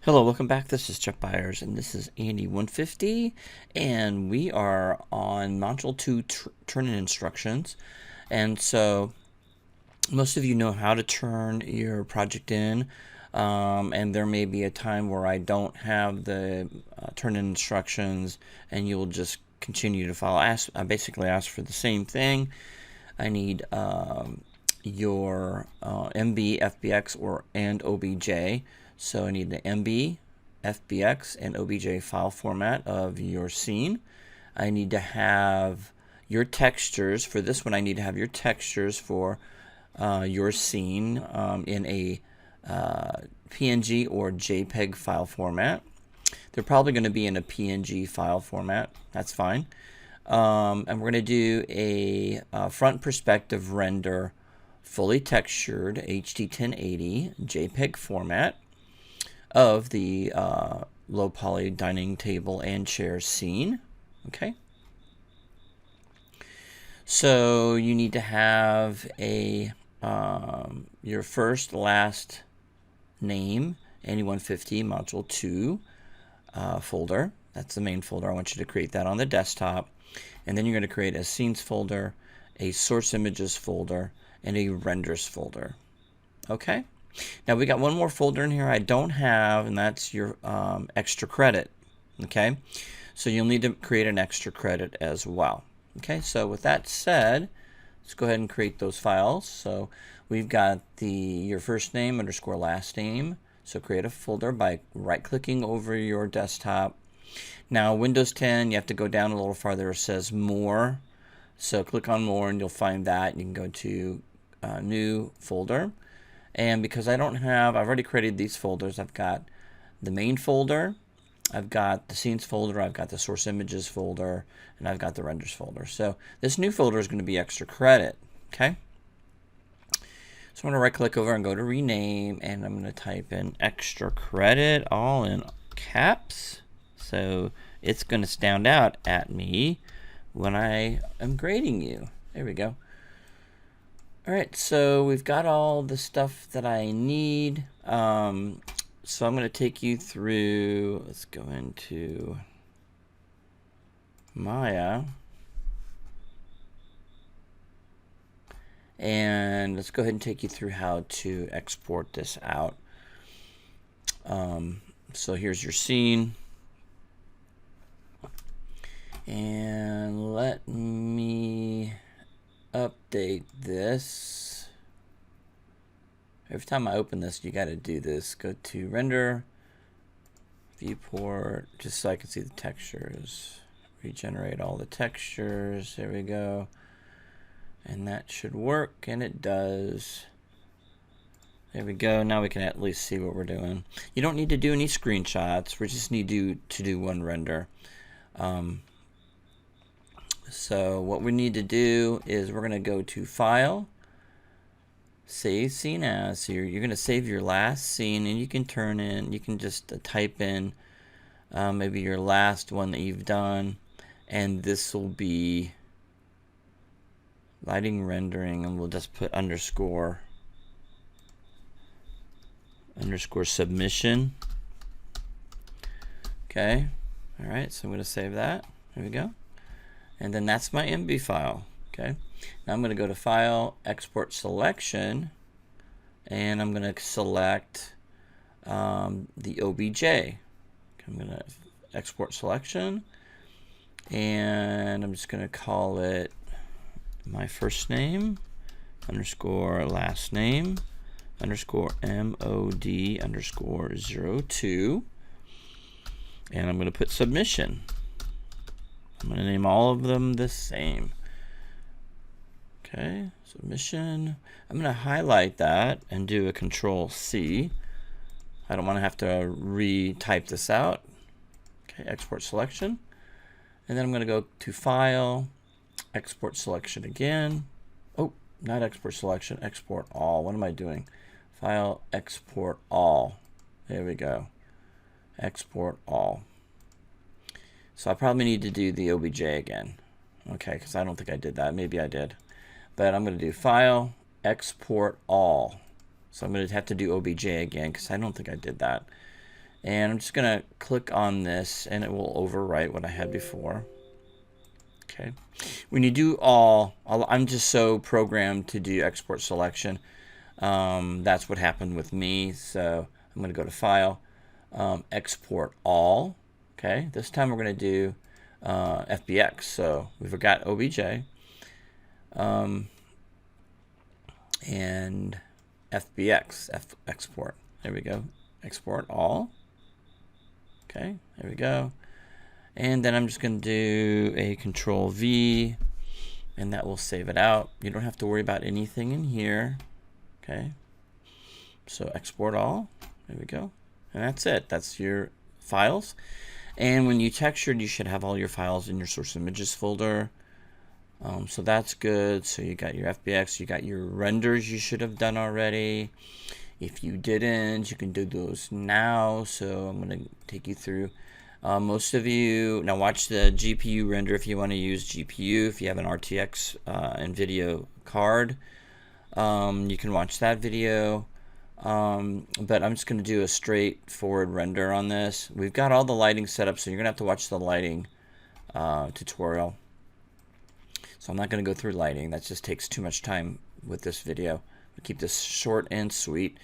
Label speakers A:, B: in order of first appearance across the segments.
A: Hello, welcome back. This is Chuck Byers, and this is Andy 150, and we are on Module 2 turn-in instructions. And so most of you know how to turn your project in, and there may be a time where I don't have the turn-in instructions, and you'll just continue to follow. I basically ask for the same thing. I need your MB, FBX, and OBJ. So I need the MB, FBX, and OBJ file format of your scene. I need to have your textures. For this one, I need to have your textures for your scene in a PNG or JPEG file format. They're probably going to be in a PNG file format. That's fine. And we're going to do a front perspective render, fully textured HD 1080 JPEG format of the low poly dining table and chair scene. Okay. So you need to have a your first last name, Andy 150 module 2 folder. That's the main folder. I want you to create that on the desktop. And then you're going to create a scenes folder, a source images folder, and a renders folder. Okay. Now we got one more folder in here I don't have, and that's your extra credit. Okay. So you'll need to create an extra credit as well. Okay. So with that said, let's go ahead and create those files. So we've got your first name underscore last name. So create a folder by right-clicking over your desktop. Now Windows 10, you have to go down a little farther. It says More. So click on More and you'll find that. You can go to New Folder. And because I don't have, I've already created these folders. I've got the main folder, I've got the scenes folder, I've got the source images folder, and I've got the renders folder. So this new folder is going to be extra credit. Okay. So I'm going to right click over and go to rename, and I'm going to type in extra credit, all in caps. So it's going to stand out at me when I am grading you. There we go. All right, so we've got all the stuff that I need. So I'm going to take you through, let's go into Maya. And let's go ahead and take you through how to export this out. So here's your scene. And let me update this. Every time I open this, you got to do this. Go to render, viewport, just so I can see the textures. Regenerate all the textures. There we go. And that should work, and it does. There we go. Now we can at least see what we're doing. You don't need to do any screenshots. We just need to do one render. So what we need to do is we're going to go to File, Save Scene As. So you're going to save your last scene, and you can you can just type in maybe your last one that you've done, and this will be lighting rendering, and we'll just put underscore submission. Okay. All right. So I'm going to save that. There we go. And then that's my MB file. Okay. Now I'm going to go to File, Export Selection, and I'm going to select the OBJ. Okay, I'm going to export selection, and I'm just going to call it my first name underscore last name underscore MOD underscore 02, and I'm going to put submission. I'm going to name all of them the same. Okay, submission. I'm going to highlight that and do a Control C. I don't want to have to retype this out. Okay, export selection. And then I'm going to go to File, Export Selection again. Oh, not Export Selection, Export All. What am I doing? File, Export All. There we go. Export All. So I probably need to do the OBJ again. Okay, because I don't think I did that. Maybe I did. But I'm going to do File, Export All. So I'm going to have to do OBJ again because I don't think I did that. And I'm just going to click on this, and it will overwrite what I had before. Okay. When you do all, I'm just so programmed to do export selection. That's what happened with me. So I'm going to go to File, Export All. Okay. This time we're going to do FBX. So we forgot OBJ. And FBX, export. There we go. Export all. Okay, there we go. And then I'm just going to do a Control V, and that will save it out. You don't have to worry about anything in here. Okay. So export all. There we go. And that's it. That's your files. And when you textured, you should have all your files in your source images folder. So that's good. So you got your FBX, you got your renders you should have done already. If you didn't, you can do those now. So I'm going to take you through. Most of you, now watch the GPU render if you want to use GPU. If you have an RTX NVIDIA card, you can watch that video. But I'm just going to do a straightforward render on this. We've got all the lighting set up, so you're going to have to watch the lighting tutorial. So I'm not going to go through lighting. That just takes too much time with this video. We'll keep this short and sweet.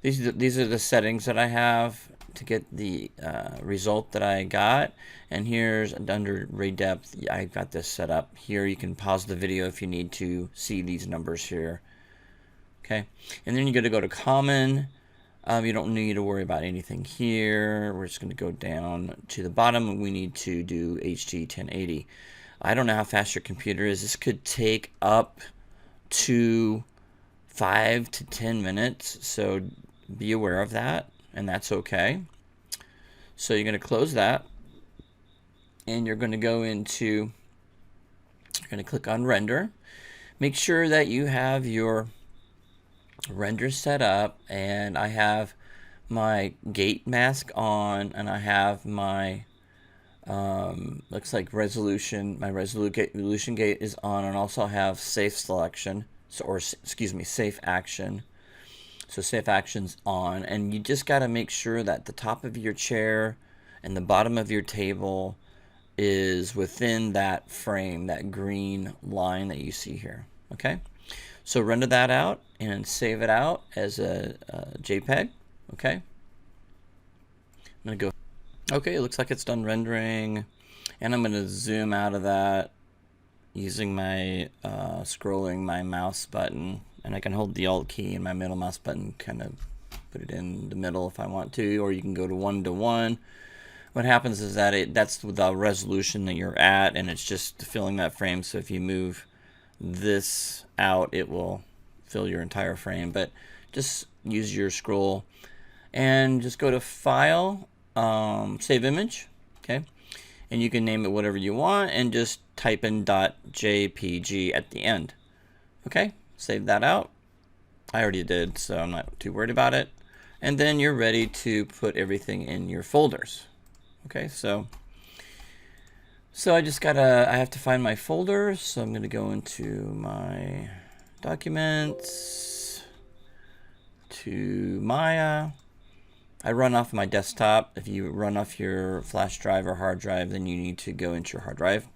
A: These are the settings that I have to get the result that I got. And here's under ray depth, I got this set up. Here you can pause the video if you need to see these numbers here. Okay, and then you're going to go to common. You don't need to worry about anything here. We're just going to go down to the bottom, and we need to do HD 1080. I don't know how fast your computer is. This could take up to 5 to 10 minutes, so be aware of that, and that's okay. So you're going to close that, and you're going to go into, you're going to click on render. Make sure that you have your render set up, and I have my gate mask on, and I have my looks like resolution. My resolution gate is on, and also have safe selection, or excuse me, safe action. So safe action's on, and you just got to make sure that the top of your chair and the bottom of your table is within that frame, that green line that you see here. Okay, so render that out and save it out as a JPEG. Okay, I'm gonna go. Okay, it looks like it's done rendering, and I'm going to zoom out of that using my scrolling my mouse button, and I can hold the Alt key and my middle mouse button, kind of put it in the middle if I want to, or you can go to 1:1. What happens is that that's the resolution that you're at, and it's just filling that frame. So if you move this out, it will fill your entire frame. But just use your scroll and just go to File. Save image, okay, and you can name it whatever you want, and just type in .jpg at the end. Okay, save that out. I already did, so I'm not too worried about it. And then you're ready to put everything in your folders. Okay, so I have to find my folders, so I'm gonna go into my documents, to Maya. I run off my desktop. If you run off your flash drive or hard drive, then you need to go into your hard drive.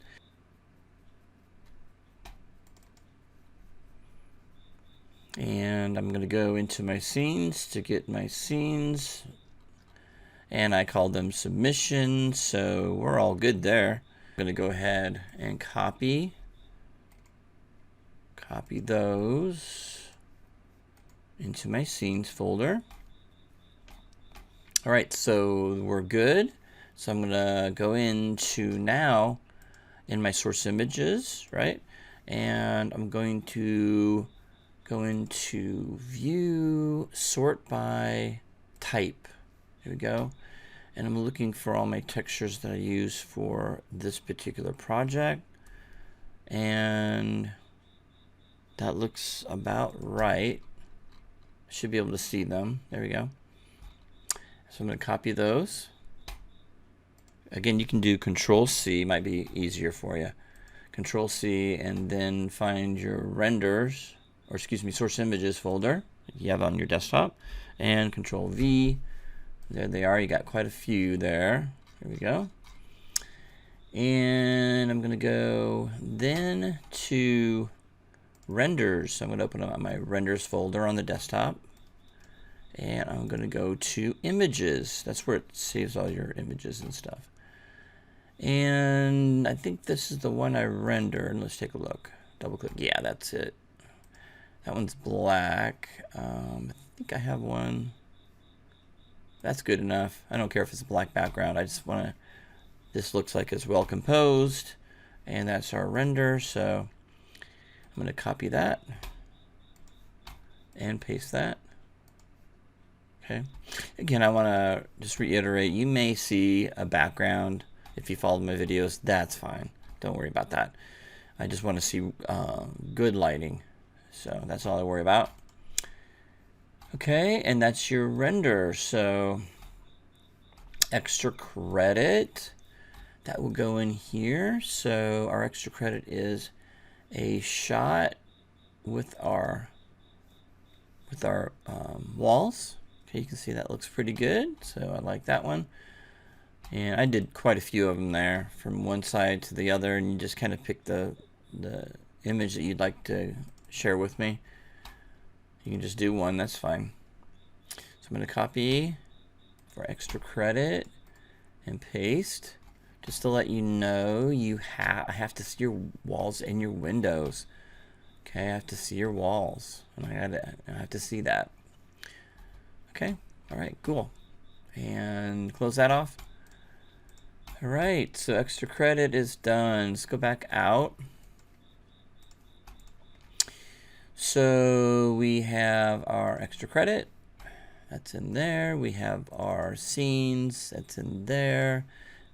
A: And I'm going to go into my scenes to get my scenes. And I call them submissions, so we're all good there. I'm going to go ahead and copy those into my scenes folder. All right, so we're good. So I'm gonna go into now in my source images, right? And I'm going to go into view, sort by type. Here we go. And I'm looking for all my textures that I use for this particular project. And that looks about right. I should be able to see them. There we go. So I'm going to copy those. Again, you can do Control C, might be easier for you. Control C, and then find your renders, or excuse me, source images folder you have on your desktop, and Control V. There they are. You got quite a few there. Here we go. And I'm going to go then to renders. So I'm going to open up my renders folder on the desktop. And I'm going to go to images. That's where it saves all your images and stuff. And I think this is the one I rendered. Let's take a look. Double click. Yeah, that's it. That one's black. I think I have one. That's good enough. I don't care if it's a black background. I just want to, this looks like it's well composed. And that's our render. So I'm going to copy that and paste that. Okay. Again, I want to just reiterate, you may see a background. If you followed my videos, that's fine. Don't worry about that. I just want to see good lighting. So that's all I worry about. Okay, and that's your render. So extra credit, that will go in here. So our extra credit is a shot with our walls. Okay, you can see that looks pretty good. So I like that one. And I did quite a few of them there from one side to the other, and you just kind of pick the image that you'd like to share with me. You can just do one, that's fine. So I'm going to copy for extra credit and paste. Just to let you know, I have to see your walls and your windows. Okay, I have to see your walls, and I have to see that. Okay, all right, cool. And close that off. All right, so extra credit is done. Let's go back out. So we have our extra credit. That's in there. We have our scenes. That's in there.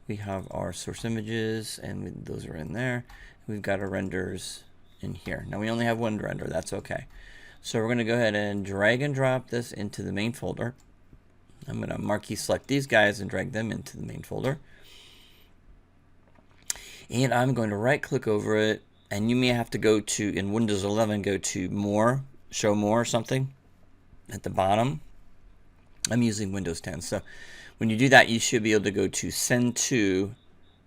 A: We have our source images, and those are in there. We've got our renders in here. Now we only have one render. That's okay. So we're going to go ahead and drag and drop this into the main folder. I'm going to marquee select these guys and drag them into the main folder. And I'm going to right click over it, and you may have to go to, in Windows 11, go to more, show more or something at the bottom. I'm using Windows 10. So when you do that, you should be able to go to send to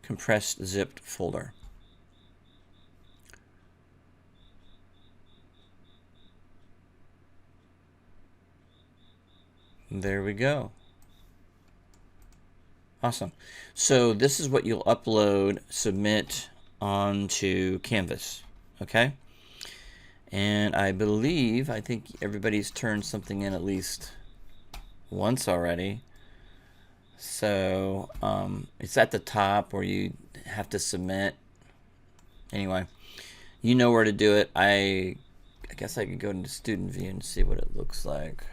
A: compressed zipped folder. There we go. Awesome. So this is what you'll upload, submit onto Canvas. Okay? And I think everybody's turned something in at least once already. So it's at the top where you have to submit. Anyway, you know where to do it. I guess I could go into student view and see what it looks like.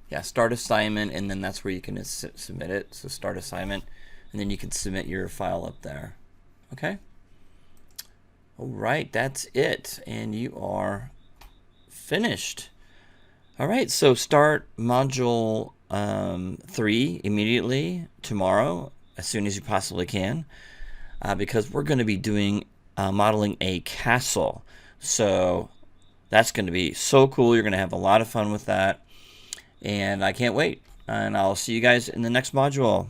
A: Yeah, start assignment, and then that's where you can submit it. So start assignment, and then you can submit your file up there. Okay? All right, that's it, and you are finished. All right, so start module 3 immediately tomorrow, as soon as you possibly can, because we're going to be doing modeling a castle. So that's going to be so cool. You're going to have a lot of fun with that. And I can't wait. And I'll see you guys in the next module.